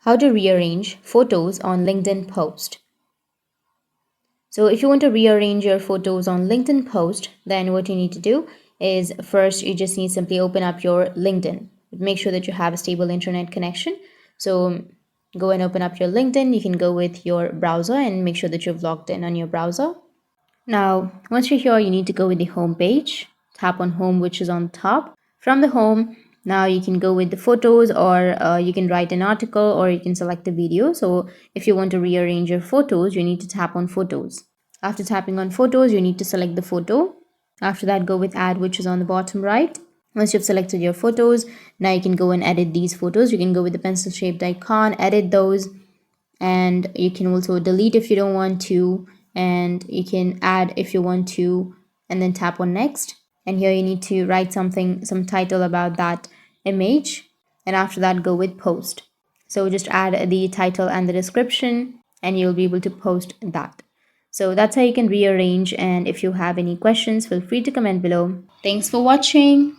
how to rearrange photos on LinkedIn post. So if you want to rearrange your photos on LinkedIn post, then what you need to do is first you just need to simply open up your LinkedIn. Make sure that you have a stable internet connection. So go and open up your LinkedIn. You can go with your browser and make sure that you've logged in on your browser. Now, once you're here, you need to go with the home page. Tap on home, which is on top. From the home, now you can go with the photos, or you can write an article, or you can select a video. So if you want to rearrange your photos, you need to tap on photos. After tapping on photos, you need to select the photo. After that, go with add, which is on the bottom right. Once you've selected your photos, now you can go and edit these photos. You can go with the pencil shaped icon, edit those, and you can also delete if you don't want to, and you can add if you want to, and then tap on next. And here you need to write some title about that image, and after that go with post. So just add the title and the description and you'll be able to post that. So that's how you can rearrange, and if you have any questions, feel free to comment below. Thanks for watching.